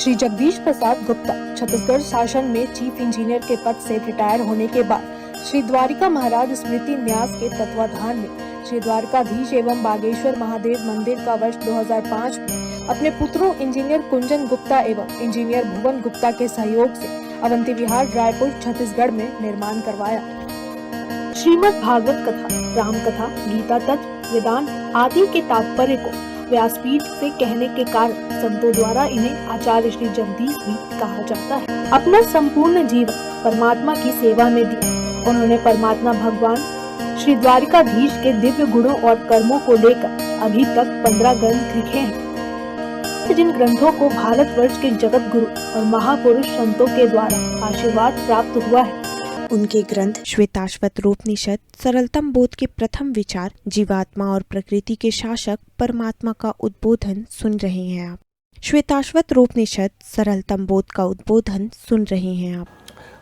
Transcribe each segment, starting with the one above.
श्री जगदीश प्रसाद गुप्ता छत्तीसगढ़ शासन में chief engineer के पद से रिटायर होने के बाद श्री द्वारिका महाराज स्मृति न्यास के तत्वाधान में श्री द्वारकाधीश एवं बागेश्वर महादेव मंदिर का वर्ष 2005 में अपने पुत्रों इंजीनियर कुंजन गुप्ता एवं इंजीनियर भुवन गुप्ता के सहयोग से अवंती विहार रायपुर छत्तीसगढ़ में निर्माण करवाया। श्रीमद् भागवत कथा, राम कथा, गीता तत्व, वेदांत आदि के तात्पर्य को व्यासपीठ से कहने के कारण संतों द्वारा इन्हें आचार्य श्री जगदीश भी कहा जाता है। अपना संपूर्ण जीवन परमात्मा की सेवा में दिया उन्होंने परमात्मा भगवान श्री द्वारिकाधीश के दिव्य गुणों और कर्मों को लेकर अभी तक 15 ग्रंथ लिखे हैं, जिन ग्रंथों को भारतवर्ष के जगत गुरु और महापुरुष संतों के द्वारा आशीर्वाद प्राप्त हुआ है। उनके ग्रंथ श्वेताश्वत रूपनिषद, सरलतम बोध के प्रथम विचार, जीवात्मा और प्रकृति के शासक परमात्मा का उद्बोधन सुन रहे हैं आप। श्वेताश्वत रूपनिषद, सरलतम बोध का उद्बोधन सुन रहे हैं आप।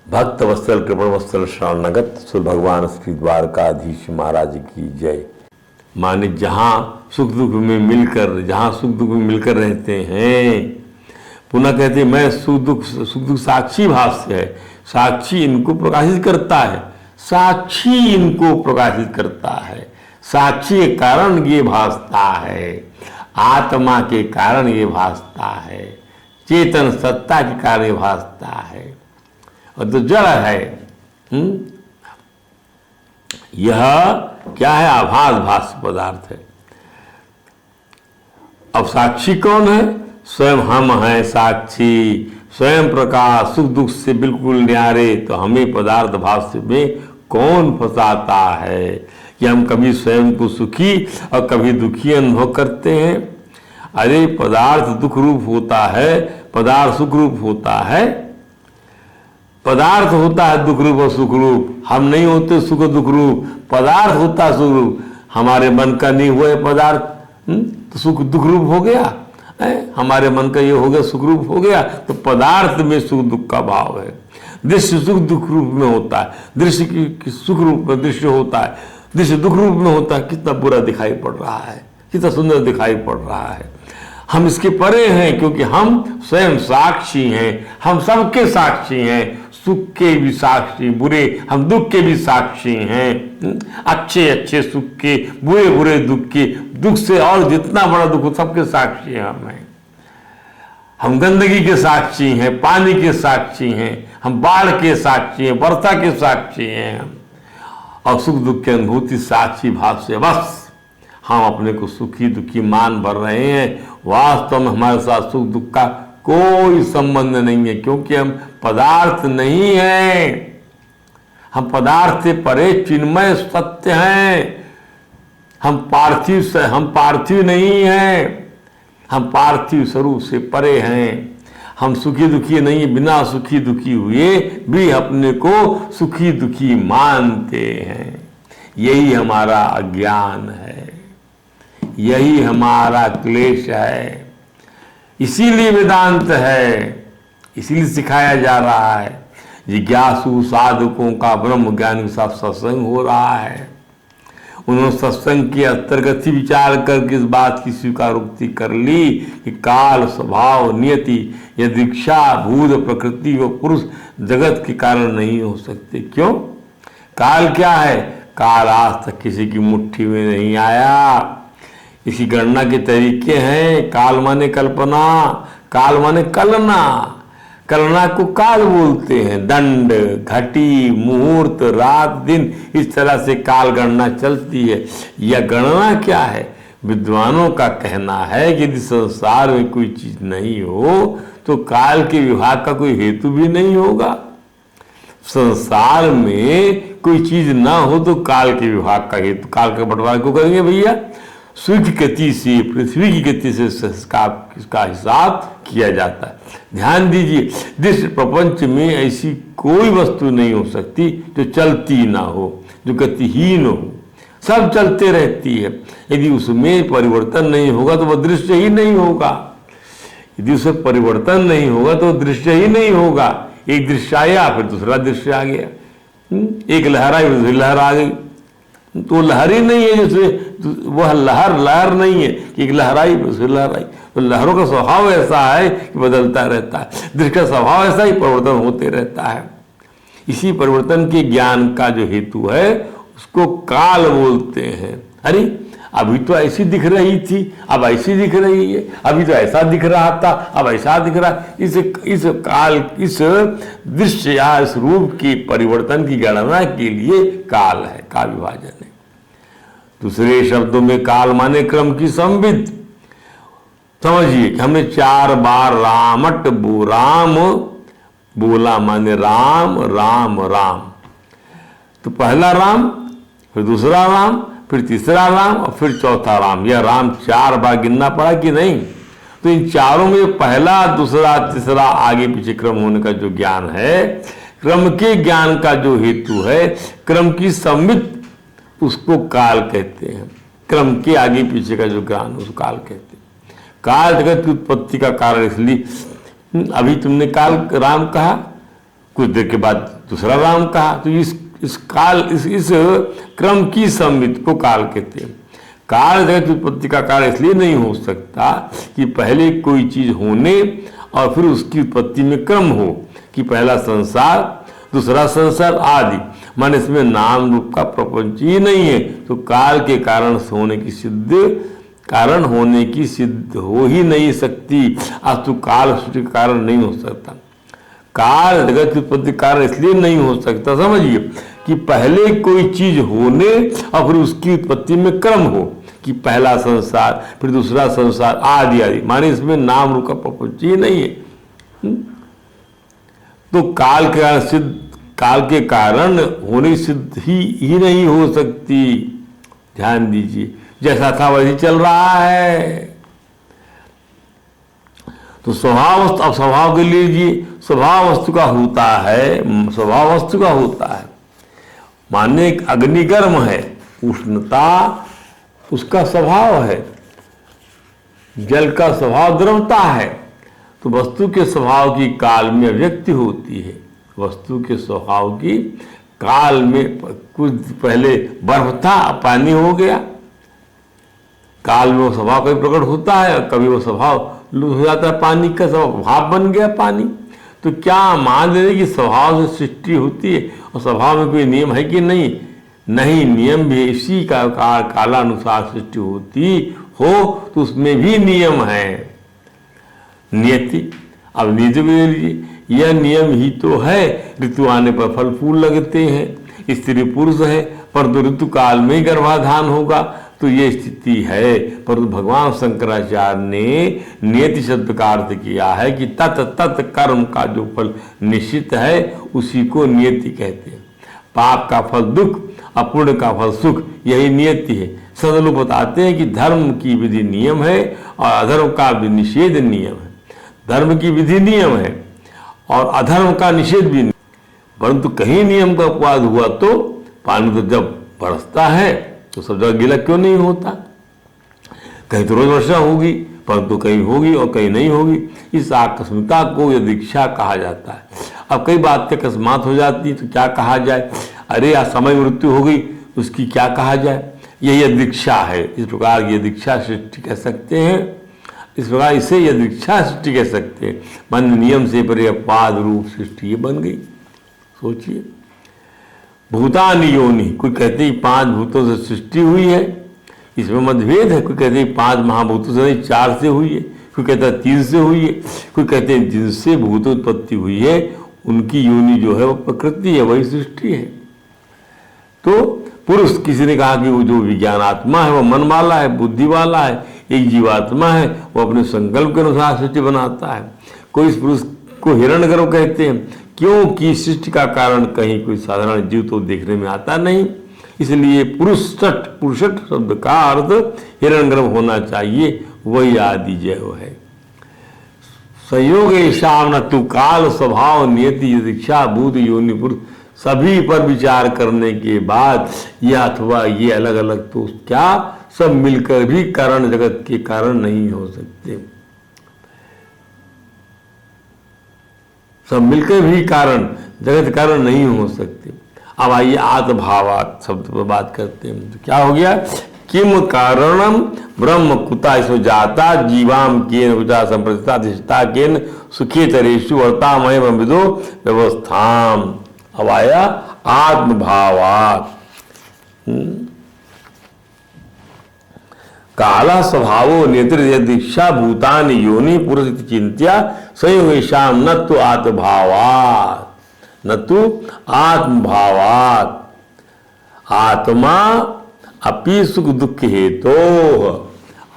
भक्त वत्सल कृपण वत्सल शरणागत सुर भगवान श्री द्वारकाधीश महाराज की जय। माने जहाँ सुख दुख में मिलकर रहते हैं, पुनः कहते हैं मैं सुख दुख साक्षी भाष्य है, साक्षी इनको प्रकाशित करता है, साक्षी इनको प्रकाशित करता है, साक्षी के कारण ये भासता है, आत्मा के कारण ये भासता है, चेतन सत्ता के कारण ये भासता है। और तो जड़ है, यह क्या है? आभास भाष्य पदार्थ है। अब साक्षी कौन है? स्वयं हम हैं साक्षी, स्वयं प्रकाश, सुख दुख से बिल्कुल न्यारे। तो हमें पदार्थ भाष्य में कौन फंसाता है कि हम कभी स्वयं को सुखी और कभी दुखी अनुभव करते हैं? अरे पदार्थ दुख रूप होता है, पदार्थ सुख रूप होता है, पदार्थ होता है दुख रूप और सुख रूप, हम नहीं होते सुख और दुख रूप, पदार्थ होता है सुख रूप। हमारे मन का नहीं हुआ पदार्थ तो सुख दुख रूप हो गया, हमारे मन का ये हो गया सुख रूप हो गया, तो पदार्थ में सुख दुख का भाव है। दृश्य सुख दुख रूप में होता है, दृश्य की सुख रूप में दृश्य होता है, दृश्य दुख रूप में होता है। कितना बुरा दिखाई पड़ रहा है, कितना सुंदर दिखाई पड़ रहा है। हम इसके परे हैं क्योंकि हम स्वयं साक्षी हैं, हम सबके साक्षी हैं, सुख के भी साक्षी, बुरे हम दुख के भी साक्षी हैं, अच्छे अच्छे सुख के, बुरे बुरे दुख के, दुख से और जितना बड़ा दुख हो सबके साक्षी हैं हम गंदगी के साक्षी हैं, पानी के साक्षी हैं, हम बाढ़ के साक्षी हैं, वर्षा के साक्षी हैं हम, और सुख दुख की अनुभूति साक्षी भाव से बस हम अपने को सुखी दुखी मान भर रहे हैं। वास्तव में हमारे साथ सुख दुख का कोई संबंध नहीं है, क्योंकि हम पदार्थ नहीं हैं, हम पदार्थ से परे चिन्मय सत्य हैं। हम पार्थिव नहीं हैं, हम पार्थिव स्वरूप से परे हैं। हम सुखी दुखी नहीं, बिना सुखी दुखी हुए भी अपने को सुखी दुखी मानते हैं। यही हमारा अज्ञान है, यही हमारा क्लेश है। इसीलिए वेदांत है, इसीलिए सिखाया जा रहा है। जिज्ञासु साधकों का ब्रह्म ज्ञान के साथ सत्संग हो रहा है। उन्होंने सत्संग के अंतर्गत ही विचार करके इस बात की स्वीकारोक्ति कर ली कि काल, स्वभाव, नियति, यदृक्षा, भूत, प्रकृति व पुरुष जगत के कारण नहीं हो सकते। क्यों? काल क्या है? काल आज तक किसी की मुट्ठी में नहीं आया। इसी गणना के तरीके हैं। काल माने कल्पना, काल माने कलना, कलना को काल बोलते हैं। दंड, घटी, मुहूर्त, रात, दिन, इस तरह से काल गणना चलती है। यह गणना क्या है? विद्वानों का कहना है कि यदि संसार में कोई चीज नहीं हो तो काल के विभाग का कोई हेतु भी नहीं होगा। संसार में कोई चीज ना हो तो काल के विभाग का हेतु, काल का बंटवारा क्यों करेंगे भैया? सूर्य की गति से, पृथ्वी की गति से इसका हिसाब किया जाता है। ध्यान दीजिए, जिस प्रपंच में ऐसी कोई वस्तु नहीं हो सकती जो चलती ना हो, जो गतिहीन हो, सब चलते रहती है। यदि उसमें परिवर्तन नहीं होगा तो वह दृश्य ही नहीं होगा। यदि उसमें परिवर्तन नहीं होगा तो दृश्य ही नहीं होगा। एक दृश्य आया फिर दूसरा दृश्य आ गया, एक लहर आई फिर दूसरी लहर आ गई। तो लहर ही नहीं है, जैसे वह लहर नहीं है कि एक लहराई उससे लहराई। तो लहरों का स्वभाव ऐसा है कि बदलता रहता है, दृष्टि का स्वभाव ऐसा ही परिवर्तन होते रहता है। इसी परिवर्तन के ज्ञान का जो हेतु है उसको काल बोलते हैं। अरे अभी तो ऐसी दिख रही थी, अब ऐसी दिख रही है, अभी तो ऐसा दिख रहा था, अब ऐसा दिख रहा है। इस काल, इस दृश्य या इस रूप के परिवर्तन की गणना के लिए काल है, काल विभाजन है। दूसरे शब्दों में काल माने क्रम की संविद। समझिए कि हमने 4 बार रामट राम बोला, माने राम राम राम। तो पहला राम, फिर दूसरा राम, फिर तीसरा राम और फिर चौथा राम। यह राम 4 बार गिनना पड़ा कि नहीं? तो इन चारों में पहला, दूसरा, तीसरा आगे पीछे क्रम होने का जो ज्ञान है, क्रम के ज्ञान का जो हेतु है, क्रम की संवित, उसको काल कहते हैं। क्रम के आगे पीछे का जो ज्ञान उसको काल कहते हैं। काल जगत की उत्पत्ति का कारण, इसलिए अभी तुमने काल राम कहा, कुछ देर के बाद दूसरा राम कहा, तो इस क्रम की संवित को काल कहते हैं। काल जगत की उत्पत्ति का कारण इसलिए नहीं हो सकता कि पहले कोई चीज होने और फिर उसकी उत्पत्ति में क्रम हो, कि पहला संसार, दूसरा संसार आदि, माने इसमें नाम रूप का प्रपंच ही नहीं है। तो काल के कारण होने की सिद्ध हो ही नहीं सकती। आज तो काल सृष्टि का कारण नहीं हो सकता। काल जगत की उत्पत्ति कारण इसलिए नहीं हो सकता, समझिए, कि पहले कोई चीज होने और फिर उसकी उत्पत्ति में क्रम हो, कि पहला संसार, फिर दूसरा संसार आदि आदि, माने इसमें नाम रूप का प्रपंच ही नहीं है। तो काल के कारण होने सिद्ध ही नहीं हो सकती। ध्यान दीजिए, जैसा था वैसे चल रहा है। तो स्वभाव वस्तु, अब स्वभाव के लीजिए, स्वभाव वस्तु का होता है, स्वभाव वस्तु का होता है, माने एक अग्नि गर्म है, उष्णता उसका स्वभाव है, जल का स्वभाव द्रवता है। तो वस्तु के स्वभाव की काल में अभिव्यक्ति होती है। वस्तु के स्वभाव की काल में, कुछ पहले बर्फ था, पानी हो गया, काल में वो स्वभाव कभी प्रकट होता है और कभी वो स्वभाव हो जाता है, पानी का स्वभाव भाप बन गया पानी। तो क्या मान लें कि स्वभाव से सृष्टि होती है और स्वभाव में कोई नियम है कि नहीं? नहीं, नियम भी इसी का कालानुसार सृष्टि होती हो तो उसमें भी नियम है, नियति। अब नियति भी ले लीजिए, यह नियम ही तो है, ऋतु आने पर फल फूल लगते हैं, स्त्री पुरुष है, परंतु ऋतु काल में ही गर्भाधान होगा। तो ये स्थिति है, परंतु भगवान शंकराचार्य ने नियति शब्द का अर्थ किया है कि तत् कर्म का जो फल निश्चित है उसी को नियति कहते हैं। पाप का फल दुख, अपुण्य का फल सुख, यही नियति है। सदलोग बताते हैं कि धर्म की विधि नियम है और अधर्म का निषेध नियम है। धर्म की विधि नियम है और अधर्म का निषेध भी, परंतु कहीं नियम का अपवाद हुआ तो पानी तो जब बरसता है तो सब जगह गीला क्यों नहीं होता? कहीं तो रोज वर्षा होगी, परंतु कहीं होगी और कहीं नहीं होगी। इस आकस्मिकता को यदीक्षा कहा जाता है। अब कई बातें अकस्मात हो जाती हैं तो क्या कहा जाए? अरे आज समय मृत्यु हो गई, उसकी क्या कहा जाए? यही यदीक्षा है। इस प्रकार की यदीक्षा सृष्टि कह सकते हैं। इस प्रकार इसे यदीक्षा सृष्टि कह सकते हैं। मन नियम से परे अपवाद रूप सृष्टि ये बन गई। सोचिए, भूतानि योनि, कोई कहते हैं 5 भूतों से सृष्टि हुई है, इसमें मतभेद है। कोई कहते हैं 5 महाभूतों से नहीं 4 से हुई है, कोई कहता है 3 से हुई है, कोई कहते हैं जिनसे भूतोत्पत्ति हुई है उनकी योनि जो है वो प्रकृति है, वही सृष्टि है। तो पुरुष, किसी ने कहा कि वो जो विज्ञान आत्मा है वो मन वाला है, बुद्धि वाला है, एक जीवात्मा है, वो अपने संकल्प के अनुसार सृष्टि बनाता है। कोई इस पुरुष को हिरण्यगर्भ कहते हैं, क्योंकि सृष्टि का कारण कहीं कोई साधारण जीव तो देखने में आता नहीं, इसलिए पुरुषट शब्द का अर्थ हिरण्यगर्भ होना चाहिए, वही आदि जय है। संयोग ऐसा तु काल स्वभाव नियति यदीक्षा भूत योनि पुरुष, सभी पर विचार करने के बाद यह अथवा ये अलग अलग तो क्या सब मिलकर भी कारण जगत के कारण नहीं हो सकते। सब मिलकर भी कारण जगत कारण नहीं हो सकते। अब आइए आत्मभावात् शब्द पर बात करते हैं। तो क्या हो गया? किम कारणम ब्रह्म कुता इसो जाता जीवाम केन कुता संप्रतिष्ठा अधिष्ठा केन सुखे तरेषु वर्तामय विदो व्यवस्थाम। अब आया आत्मभावात्। काला स्वभावो नेत्र दीक्षा भूतानि योनि पुरुष चिंत्या संयोगेशाम न तो आत्मभावात् न तो आत्मभावात्। आत्मा अपि सुख दुख हेतु।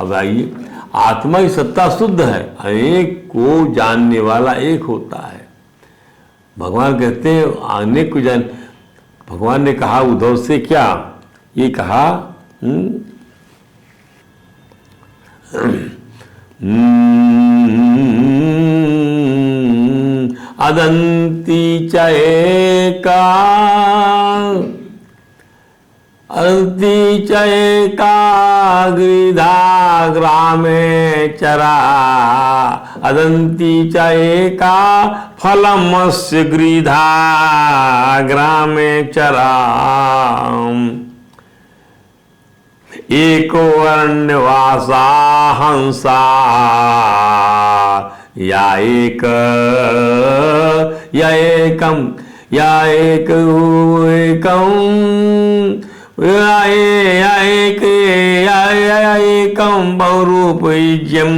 अब आइए, आत्मा की सत्ता शुद्ध है, अनेक को जानने वाला एक होता है। भगवान कहते हैं अनेक को जान। भगवान ने कहा उद्धव से क्या? ये कहा अदंती च एका अदंती च एका गिरिधा ग्रामे चरा अदंती च एका फलमस्य गिरिधा ग्रामे चरा एको अरण्यवासा हंसा या एकम बहुरूपम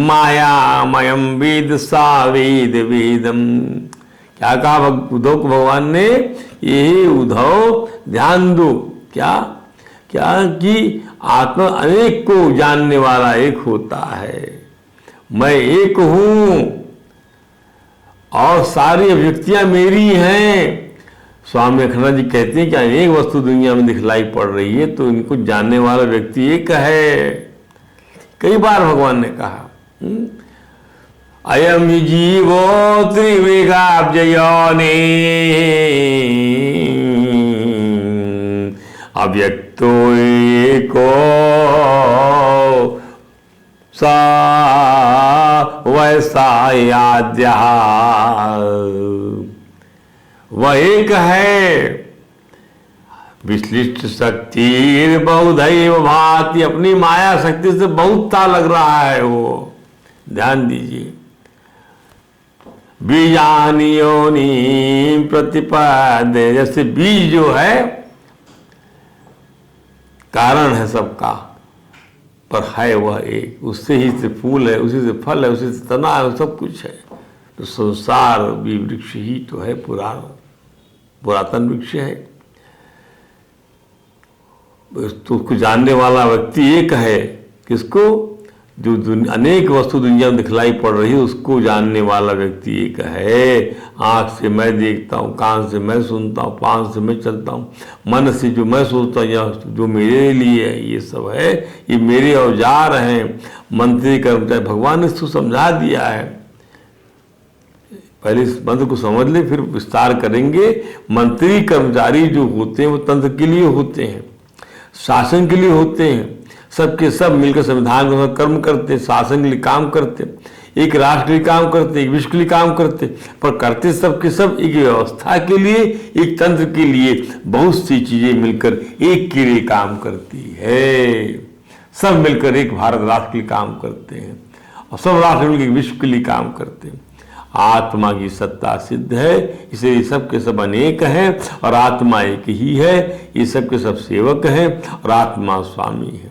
मायामयम वेद सा वेद वेदम। क्या कहा उद्धव को भगवान ने? यही उद्धव ध्यान दो। क्या क्या कि आत्मा अनेक को जानने वाला एक होता है। मैं एक हूं और सारी अभिव्यक्तियां मेरी हैं। स्वामी अखंडानंद जी कहते हैं कि अनेक वस्तु दुनिया में दिखलाई पड़ रही है तो इनको जानने वाला व्यक्ति एक है। कई बार भगवान ने कहा अयम जीवो त्रिवेगाब्जयोनि अव्यक्तो एको सा वैसा याद्या। वह एक है, विश्लिष्ट शक्ति बहुधैव भाति। अपनी माया शक्ति से बहुत ता लग रहा है वो। ध्यान दीजिए। बीजानि योनि प्रतिपदे, जैसे बीज जो है कारण है सबका, पर है वह एक। उससे ही से फूल है, उसी से फल है, उसी से तना है, सब कुछ है। तो संसार भी वृक्ष ही तो है, पुरातन वृक्ष है। तो उसको जानने वाला व्यक्ति एक है। किसको? जो अनेक वस्तु दुनिया में दिखलाई पड़ रही है उसको जानने वाला व्यक्ति एक है। आँख से मैं देखता हूँ, कान से मैं सुनता हूँ, पाँव से मैं चलता हूँ, मन से जो मैं सोचता हूँ या जो मेरे लिए है, ये सब है, ये मेरे औजार हैं। मंत्री कर्मचारी, भगवान ने इसको समझा दिया है। पहले इस मंत्र को समझ ले, फिर विस्तार करेंगे। मंत्री कर्मचारी जो होते हैं वो तंत्र के लिए होते हैं, शासन के लिए होते हैं। सबके सब मिलकर संविधान के अनुसार कर्म करते, शासन के लिए काम करते, एक राष्ट्र के लिए काम करते, एक विश्व के लिए काम करते, पर करते सबके सब एक व्यवस्था के लिए, एक तंत्र के लिए। बहुत सी चीजें मिलकर एक के लिए काम करती है। सब मिलकर एक भारत राष्ट्र के लिए काम करते हैं और सब राष्ट्र मिलकर विश्व के लिए काम करते हैं। आत्मा की सत्ता सिद्ध है, इसलिए सब के सब अनेक हैं और आत्मा एक ही है। ये सब के सब सेवक हैं और आत्मा स्वामी है।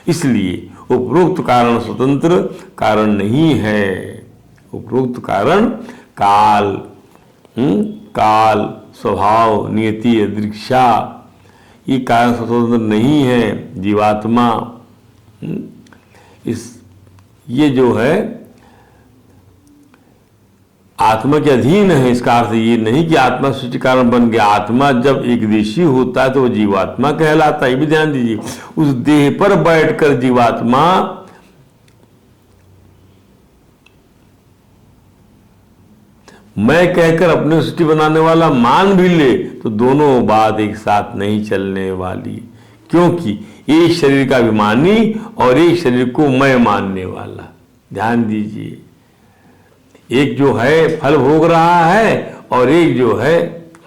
इसलिए उपरोक्त कारण स्वतंत्र कारण नहीं है। उपरोक्त कारण काल, काल, स्वभाव, नियति, दृक्षा, ये कारण स्वतंत्र नहीं है। जीवात्मा ये जो है आत्मा के अधीन है। इसका अर्थ ये नहीं कि आत्मा सृष्टि कारण बन गया। आत्मा जब एकदेशी होता है तो वो जीवात्मा कहलाता है। ये भी ध्यान दीजिए। उस देह पर बैठकर जीवात्मा मैं कहकर अपने सृष्टि बनाने वाला मान भी ले तो दोनों बात एक साथ नहीं चलने वाली, क्योंकि एक शरीर का अभिमानी और एक शरीर को मैं मानने वाला। ध्यान दीजिए। एक जो है फल भोग रहा है और एक जो है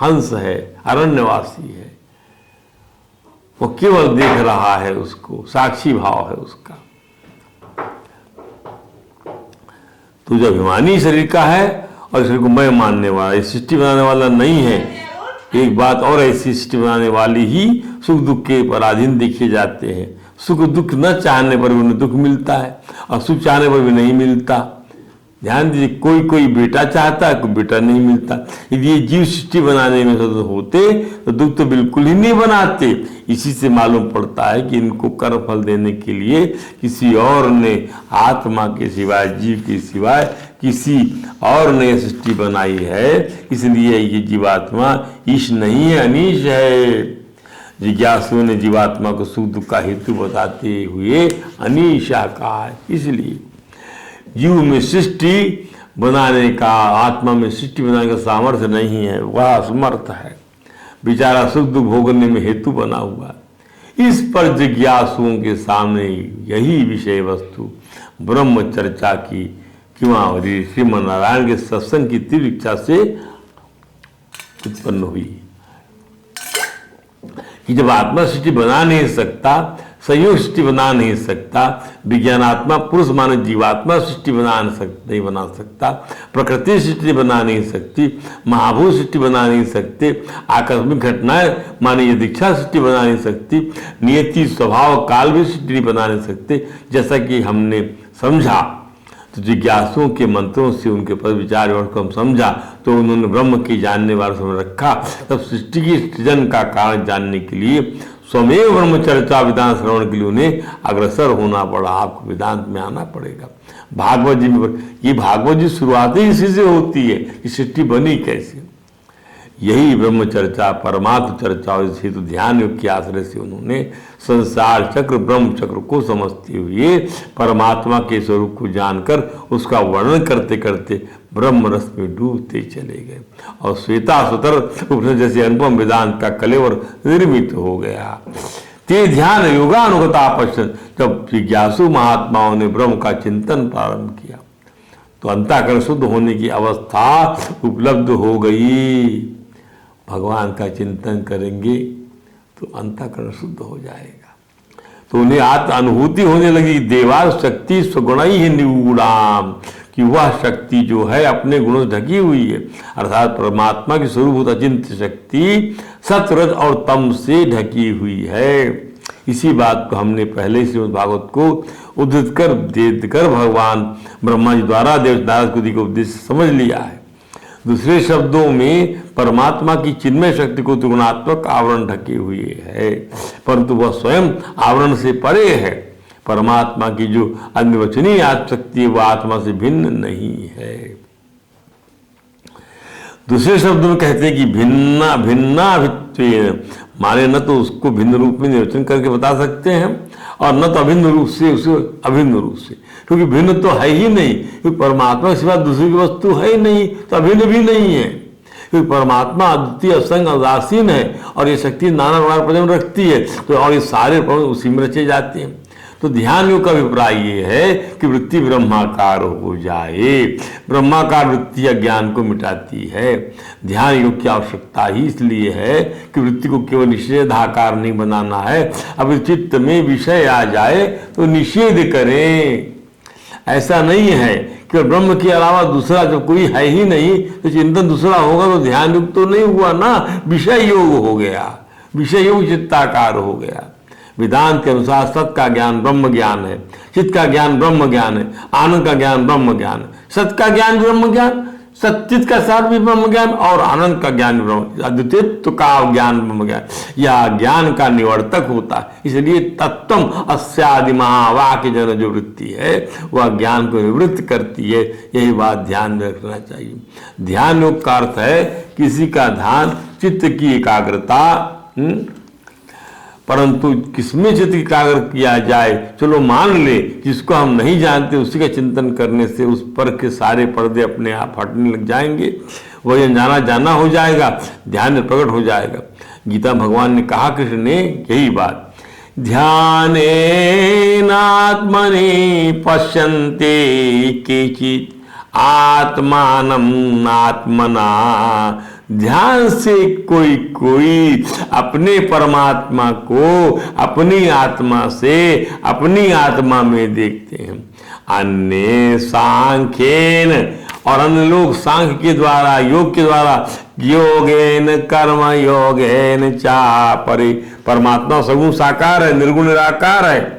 हंस है, अरण्यवासी है, वो केवल देख रहा है उसको, साक्षी भाव है उसका। तो जो अभिमानी शरीर का है और शरीर को मैं मानने वाला, ये सृष्टि बनाने वाला नहीं है। एक बात और, ऐसी सृष्टि बनाने वाली ही सुख दुख के पराधीन देखे जाते हैं। सुख दुख न चाहने पर भी उन्हें दुख मिलता है और सुख चाहने पर भी नहीं मिलता। ध्यान दीजिए, कोई कोई बेटा चाहता है, कोई बेटा नहीं मिलता। यदि ये जीव सृष्टि बनाने में सदस्य होते तो दुख तो बिल्कुल ही नहीं बनाते। इसी से मालूम पड़ता है कि इनको कर्म फल देने के लिए किसी और ने आत्मा के सिवाय, जीव के सिवाय किसी और ने सृष्टि बनाई है। इसलिए ये जीवात्मा ईश नहीं है, अनीश है। जिज्ञासुओं ने जीवात्मा को सुख दुख का हेतु बताते हुए अनीशा कहा है। इसलिए जीव में सृष्टि बनाने का, आत्मा में सृष्टि बनाने का सामर्थ्य नहीं है, वह असमर्थ है। बेचारा सुख दुख भोगने में हेतु बना हुआ है। इस पर जिज्ञासुओं के सामने यही विषय वस्तु ब्रह्म चर्चा की किंवावरी श्रीमन नारायण के सत्संग की तीव्र इच्छा से उत्पन्न हुई कि जब आत्मा सृष्टि बना नहीं सकता, संयोग सृष्टि बना नहीं सकता, विज्ञानात्मा पुरुष माने जीवात्मा सृष्टि नहीं बना सकता, प्रकृति सृष्टि बना नहीं सकती, महाभूत सृष्टि बना नहीं सकते, आकस्मिक घटनाएं माने दीक्षा सृष्टि बना नहीं सकती, नियति स्वभाव काल भी सृष्टि नहीं बना नहीं सकते। जैसा कि हमने समझा, तो जिज्ञासुओं के मंत्रों से उनके पर विचार विमर्श को हम समझा, तो उन्होंने ब्रह्म की जानने वाले समझ रखा। तब सृष्टि की सृजन का कारण जानने के लिए स्वमेव ब्रह्म चर्चा वेदांत श्रवण के लिए उन्हें अग्रसर होना पड़ा। आपको वेदांत में आना पड़ेगा। भागवत जी में, ये भागवत जी शुरुआत ही इसी से होती है कि सृष्टि बनी कैसे। यही ब्रह्म चर्चा परमात्म चर्चा और इस हेतु ध्यान योग के आश्रय से उन्होंने संसार चक्र ब्रह्म चक्र को समझते हुए परमात्मा के स्वरूप को जानकर उसका वर्णन करते करते ब्रह्म रस में डूबते चले गए और श्वेता सुतर उपनिषद जैसे अनुपम वेदांत का कलेवर निर्मित हो गया। ते ध्यान योगानुगता पश्चिम, जब जिज्ञासु महात्माओं ने ब्रह्म का चिंतन प्रारंभ किया तो अंतःकरण शुद्ध होने की अवस्था उपलब्ध हो गई। भगवान का चिंतन करेंगे तो अंतःकरण शुद्ध हो जाएगा। तो उन्हें आत्म अनुभूति होने लगी। देवा शक्ति स्वगुण ही निगूढ़ाम, कि वह शक्ति जो है अपने गुणों से ढकी हुई है, अर्थात परमात्मा की स्वरूप अचिंत्य शक्ति सत्वरज और तम से ढकी हुई है। इसी बात को हमने पहले श्रीमद् भागवत को उद्धृत कर देकर भगवान ब्रह्मा जी द्वारा देव नारद को उपदेश समझ लिया है। दूसरे शब्दों में परमात्मा की चिन्मय शक्ति को त्रिगुणात्मक आवरण ढके हुए है, परंतु वह स्वयं आवरण से परे है। परमात्मा की जो अन्यवचनीय आत्मशक्ति है वह आत्मा से भिन्न नहीं है। दूसरे शब्दों में कहते हैं कि भिन्ना भिन्ना भित्वेन, माने न तो उसको भिन्न रूप में निर्वचन करके बता सकते हैं और न तो अभिन्न रूप से उसे अभिन्न रूप से, क्योंकि भिन्न तो है ही नहीं, क्योंकि परमात्मा के सिवा दूसरी की वस्तु है ही नहीं, तो अभिन्न भी नहीं है। क्योंकि परमात्मा अद्वितीय असंग उदासीन है और ये शक्ति नाना प्रकार प्रजन्म रखती है, तो और ये सारे उसी में रचे जाते हैं। तो ध्यान योग का अभिप्राय ये है कि वृत्ति ब्रह्माकार हो जाए। ब्रह्माकार वृत्ति अज्ञान को मिटाती है। ध्यान योग की आवश्यकता ही इसलिए है कि वृत्ति को केवल निषेधाकार नहीं बनाना है। अब चित्त में विषय आ जाए तो निषेध करें, ऐसा नहीं है कि ब्रह्म के अलावा दूसरा जब कोई है ही नहीं तो चिंतन दूसरा होगा तो ध्यान योग तो नहीं हुआ ना, विषय योग हो गया, विषय योग चित्ताकार हो गया। वेदांत के अनुसार सत का ज्ञान ब्रह्म ज्ञान है, चित्त का ज्ञान ब्रह्म ज्ञान है, आनंद का ज्ञान ब्रह्म ज्ञान है, सत का ज्ञान ब्रह्म ज्ञान, सचित का सार भी ब्रह्म ज्ञान और आनंद का ज्ञान ब्रह्म, अद्वितीयत्व का ज्ञान ब्रह्म ज्ञान, यह ज्ञान का निवर्तक होता है। इसलिए तत्वम अस्यादि महावाक्य जन जो वृत्ति है वह ज्ञान को निवृत्त करती है। यही बात ध्यान में रखना चाहिए। ध्यान योग का अर्थ है किसी का ध्यान चित्त की एकाग्रता, परंतु किसमें चित्त एकाग्र किया जाए, चलो मान ले जिसको हम नहीं जानते उसी का चिंतन करने से उस पर के सारे पर्दे अपने आप हटने लग जाएंगे, वही अनजाना जाना हो जाएगा, ध्यान में प्रकट हो जाएगा। गीता भगवान ने कहा, कृष्ण ने यही बात, ध्यानेनात्मने पश्यन्ते केचित् आत्मानम् आत्मना ध्यान से कोई अपने परमात्मा को अपनी आत्मा से अपनी आत्मा में देखते हैं। अन्य सांख्येन, और अन्य लोग सांख्य के द्वारा, योग के द्वारा, योगेन कर्म योगेन चा परे, परमात्मा सगुण साकार है, निर्गुण निराकार है।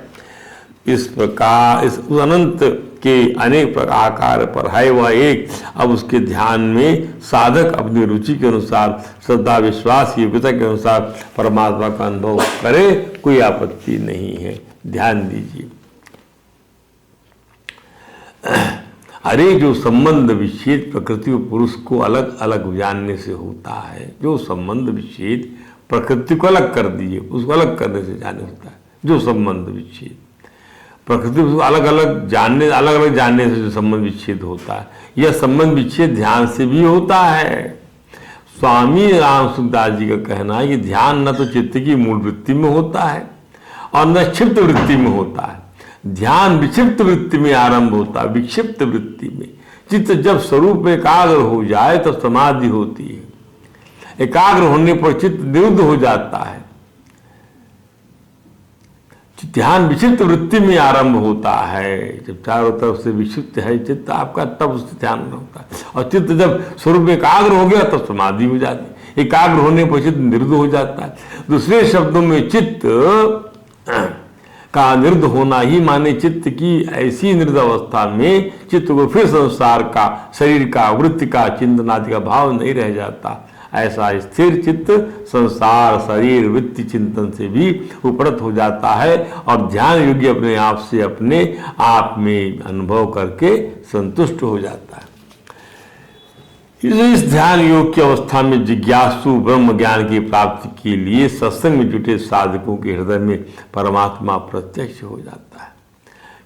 इस प्रकार इस अनंत के अनेक आकार पर है वह एक। अब उसके ध्यान में साधक अपनी रुचि के अनुसार, श्रद्धा विश्वास योग्यता के अनुसार परमात्मा का अनुभव करे, कोई आपत्ति नहीं है। ध्यान दीजिए। अरे जो संबंध विच्छेद प्रकृति और पुरुष को अलग अलग जानने से होता है, जो संबंध विच्छेद प्रकृति को अलग कर दीजिए, उसको अलग करने से जाने होता है। जो संबंध विच्छेद प्रकृति को अलग अलग जानने से जो संबंध विच्छेद होता है, यह संबंध विच्छेद ध्यान से भी होता है। स्वामी राम सुखदास जी का कहना है कि ध्यान न तो चित्त की मूल वृत्ति में होता है और न क्षिप्त वृत्ति में होता है। ध्यान विक्षिप्त वृत्ति में आरंभ होता है, विक्षिप्त वृत्ति में। चित्त जब स्वरूप में एकाग्र हो जाए तब समाधि होती है। एकाग्र होने पर चित्त निरुद्ध हो जाता है। ध्यान विक्षिप्त वृत्ति में आरंभ होता है। जब चारों तरफ से विक्षिप्त है चित्त आपका, तब उससे ध्यान होता है। और चित्त जब स्वरूप में एकाग्र हो गया तब समाधि हो जाती है। एकाग्र होने पर चित्त निरुद्ध हो जाता है। दूसरे शब्दों में चित्त का निरुद्ध होना ही माने चित्त की ऐसी निरुद्ध अवस्था में चित्त को फिर संसार का, शरीर का, वृत्ति का, चिंतन आदि का भाव नहीं रह जाता। ऐसा स्थिर चित्त संसार, शरीर, वृत्ति, चिंतन से भी उपरत हो जाता है और ध्यान योग्य अपने आप से अपने आप में अनुभव करके संतुष्ट हो जाता है। इस ध्यान योग की अवस्था में जिज्ञासु ब्रह्म ज्ञान की प्राप्ति के लिए सत्संग में जुटे साधकों के हृदय में परमात्मा प्रत्यक्ष हो जाता है।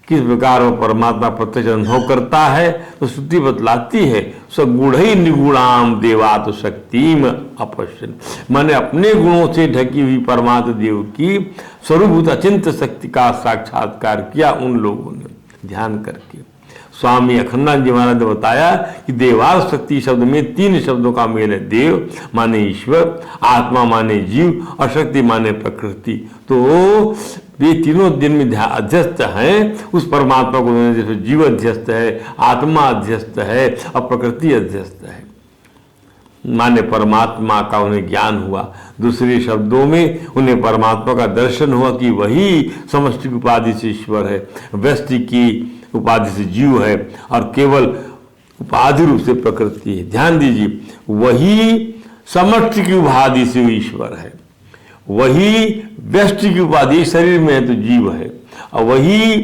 किस प्रकार वह परमात्मा प्रत्यक्ष अनुभव करता है तो श्रुति बतलाती है, सगुण ही निगुणाम देवात शक्तिम अपश्यन, मैंने अपने गुणों से ढकी हुई परमात्मा देव की स्वरूपभूत अचिंत शक्ति का साक्षात्कार किया उन लोगों ने ध्यान करके। स्वामी अखंडानंद जी महाराज ने बताया कि देवार शक्ति शब्द में तीन शब्दों का मेल है। देव माने ईश्वर, आत्मा माने जीव और शक्ति माने प्रकृति। तो ये तीनों दिन में अध्यस्त हैं उस परमात्मा को, जैसे जीव अध्यस्त है, आत्मा अध्यस्त है और प्रकृति अध्यस्त है। माने परमात्मा का उन्हें ज्ञान हुआ। दूसरे शब्दों में उन्हें परमात्मा का दर्शन हुआ कि वही समष्टि की उपाधि से ईश्वर है, व्यष्टि की उपाधि से जीव है और केवल उपाधि रूप से प्रकृति है। ध्यान दीजिए, वही समष्टि की उपाधि से ईश्वर है, वही व्यष्टि की उपाधि शरीर में है तो जीव है, और वही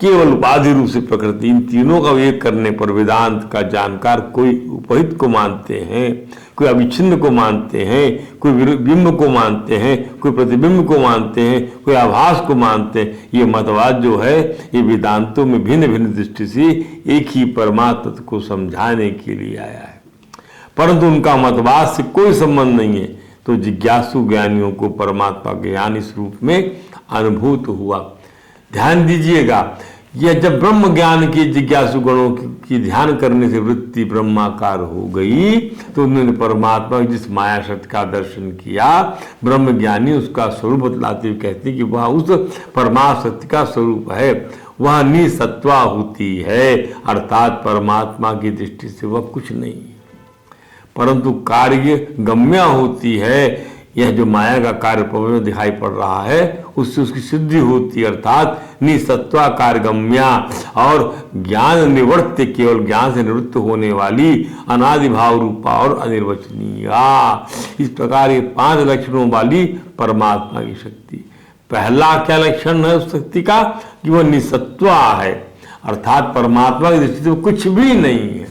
केवल उपाधि रूप से प्रकृति। इन तीनों का एक करने पर वेदांत का जानकार कोई उपहित को मानते हैं, कोई अविच्छिन्न को मानते हैं, कोई बिंब को मानते हैं, कोई प्रतिबिंब को मानते हैं, कोई आभास को मानते हैं। ये मतवाद जो है ये वेदांतों में भिन्न भिन्न दृष्टि से एक ही परमात्मा को समझाने के लिए आया है, परंतु उनका मतवाद से कोई संबंध नहीं है। तो जिज्ञासु ज्ञानियों को परमात्मा ज्ञान इस रूप में अनुभूत हुआ। ध्यान दीजिएगा, यह जब ब्रह्म ज्ञान की जिज्ञासु गणों की ध्यान करने से वृत्ति ब्रह्माकार हो गई तो उन्होंने परमात्मा जिस माया शक्ति का दर्शन किया, ब्रह्म ज्ञानी उसका स्वरूप बतलाते हुए कहते हैं कि वह उस परमाशक्ति का स्वरूप है, वह निसत्वा होती है, अर्थात परमात्मा की दृष्टि से वह कुछ नहीं है, परंतु कार्य गम्या होती है। यह जो माया का कार्य प्रपंच में दिखाई पड़ रहा है उससे उसकी सिद्धि होती है, अर्थात निसत्वा कार्यगम्या और ज्ञान निवृत्त, केवल ज्ञान से निवृत्त होने वाली अनादि भाव रूपा और अनिर्वचनीय। इस प्रकार ये 5 लक्षणों वाली परमात्मा की शक्ति। पहला क्या लक्षण है उस शक्ति का कि वह निसत्वा है, अर्थात परमात्मा की दृष्टि से कुछ भी नहीं है,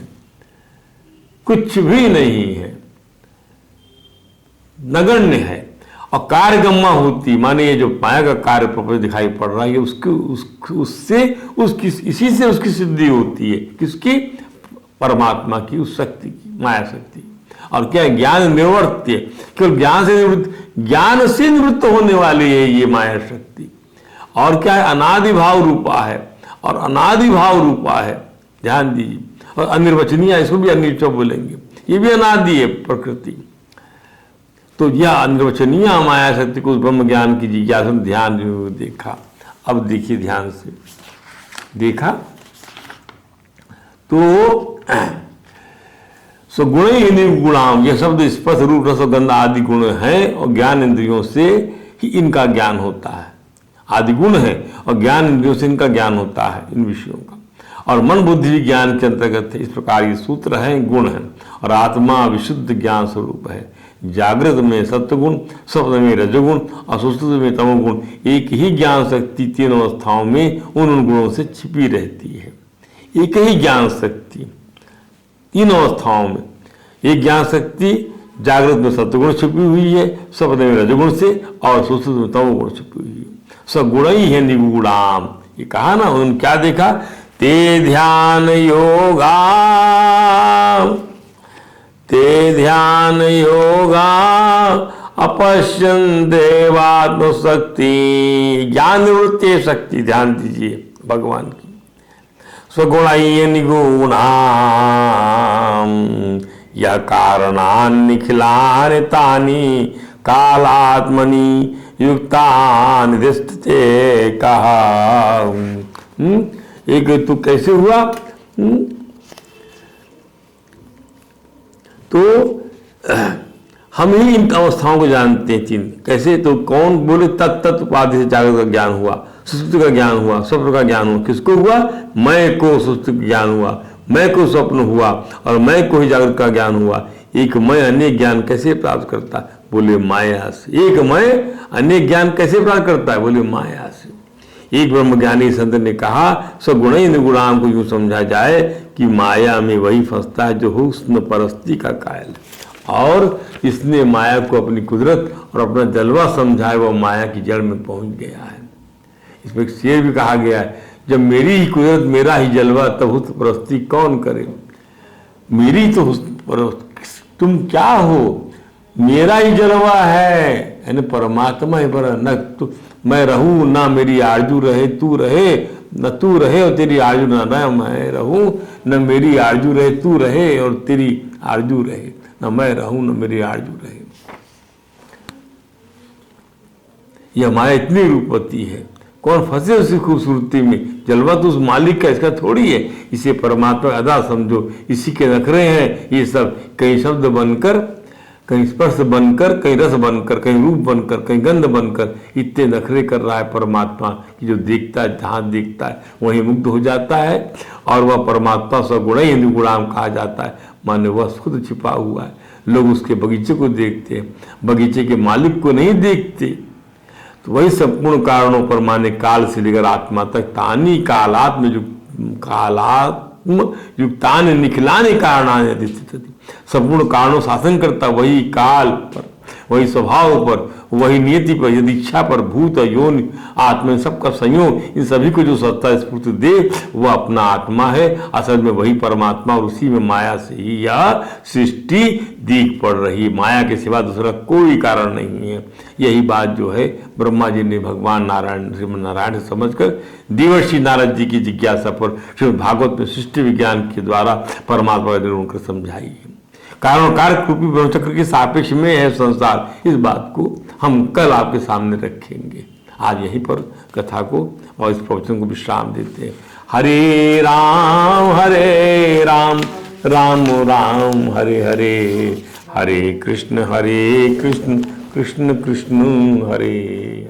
कुछ भी नहीं है, नगण्य है। और कार्यगम्मा होती माने ये जो माया का कार्य प्रपंच दिखाई पड़ रहा है उसकी इसी से उसकी सिद्धि होती है, किसकी? परमात्मा की, उस शक्ति की, माया शक्ति। और क्या है? ज्ञान निवृत्त, केवल ज्ञान से निवृत्त होने वाली है ये माया शक्ति। और क्या है? अनादि भाव रूपा है, और अनादि भाव रूपा है। ध्यान दीजिए। और अनिर्वचनीय, इसको भी अनिर्वचनीय बोलेंगे। ये भी अनादि है प्रकृति। तो यह अनिर्वचनीय माया शक्ति को उस ब्रह्म ज्ञान की जिज्ञासा में ध्यान देखा। अब देखिए ध्यान से, देखा तो गुण ही निर्गुणाम, यह शब्द स्पर्श रूप रस गंध आदि गुण हैं और ज्ञान इंद्रियों से ही इनका ज्ञान होता है। आदि गुण है और ज्ञान इंद्रियों से इनका ज्ञान होता है, इन विषयों का। और मन बुद्धि ज्ञान के अंतर्गत है। इस प्रकार ये सूत्र है, गुण है। और आत्मा विशुद्ध ज्ञान स्वरूप है। जागृत में सत्वगुण, स्वप्न में रजोगुण और सुषुप्ति में तमोगुण, एक ही ज्ञान शक्ति तीन अवस्थाओं में उन गुणों से छिपी रहती है। एक ही ज्ञान शक्ति तीन अवस्थाओं में, एक ज्ञान शक्ति जागृत में सत्वगुण छिपी हुई है, स्वप्न में रजोगुण से और सुषुप्ति में तमोगुण छिपी हुई है। सगुण ही है निगुणाम। ये कहा ना, उन्होंने क्या देखा? ते ध्यान योगा, ते ध्यान योगा अपश्यन देवात्म शक्ति। ज्ञान निवृत्ति शक्ति, ध्यान दीजिए भगवान की। स्वगुणय निगुणाम यह कारणान निखिलानि तानि कालात्मनि युक्तानि दिष्टते कहा। एक तो कैसे हुआ? तो हम ही इन अवस्थाओं को जानते हैं तीन। कैसे? तो कौन बोले? तत्त उपाधि से जागृत का ज्ञान हुआ, सुषुप्ति का ज्ञान हुआ, स्वप्न का ज्ञान हुआ। किसको हुआ? मैं को सुषुप्ति का ज्ञान हुआ, मैं को स्वप्न हुआ और मैं को ही जागृत का ज्ञान हुआ। एक मैं अनेक ज्ञान कैसे प्राप्त करता है? बोले माया से। एक मैं अनेक ज्ञान कैसे प्राप्त करता है? बोले माया से। एक ब्रह्मज्ञानी संत ने कहा, सगुण निर्गुणाम को यूं समझा जाए कि माया में वही फंसता है जो हुस्न परस्ती का कायल है, और इसने माया को अपनी कुदरत और अपना जलवा समझा है, वह माया की जड़ में पहुंच गया है। इसमें एक शेर भी कहा गया है, जब मेरी ही कुदरत मेरा ही जलवा तब हुस्न परस्ती कौन करे। मेरी तो हुस्न परस्ती, तुम क्या हो? मेरा ही जलवा है, यानी परमात्मा ही पर न तो मैं रहूं ना मेरी आरजू रहे, तू रहे न तू रहे और तेरी आरजू न मैं रहूं, न मेरी आरजू रहे तू रहे और तेरी आरजू रहे, न मैं रहूं न मेरी आरजू रहे। यह माया इतनी रूपवती है, कौन फंसे उसी खूबसूरती में? जलवा तो उस मालिक का, इसका थोड़ी है। इसे परमात्मा अदा समझो। इसी के नखरे हैं ये सब, कहीं शब्द बनकर, कहीं स्पर्श बनकर, कहीं रस बनकर, कहीं रूप बनकर, कहीं गंध बनकर इतने नखरे कर रहा है परमात्मा कि जो देखता है, जहाँ देखता है वहीं मुग्ध हो जाता है। और वह परमात्मा सगुण ही निर्गुणाम कहा जाता है, माने वह खुद छिपा हुआ है। लोग उसके बगीचे को देखते हैं, बगीचे के मालिक को नहीं देखते। तो वही संपूर्ण कारणों पर, माने काल से लेकर आत्मा तक, तानी कालात्म युक्तानि निखिलानि कारणानि अधिष्ठितति। संपूर्ण कारणों शासन करता वही काल पर, वही स्वभाव पर, वही नियति पर, यदि इच्छा पर, भूत योनि आत्मा सबका संयोग, इन सभी को जो सत्ता स्फूर्ति दे वह अपना आत्मा है। असल में वही परमात्मा, और उसी में माया से ही यह सृष्टि दिख पड़ रही है। माया के सिवा दूसरा कोई कारण नहीं है। यही बात जो है ब्रह्मा जी ने भगवान नारायण, श्रीमन नारायण से समझकर देवर्षि नारद जी की जिज्ञासा पर श्रीमद् भागवत में सृष्टि विज्ञान के द्वारा परमात्मा का निर्गुण कर समझाई है। कारण कार्य रूपी ब्रह्मचक्र के सापेक्ष में है संसार। इस बात को हम कल आपके सामने रखेंगे। आज यहीं पर कथा को और इस प्रवचन को विश्राम देते हैं। हरे राम राम राम हरे हरे, हरे कृष्ण कृष्ण कृष्ण हरे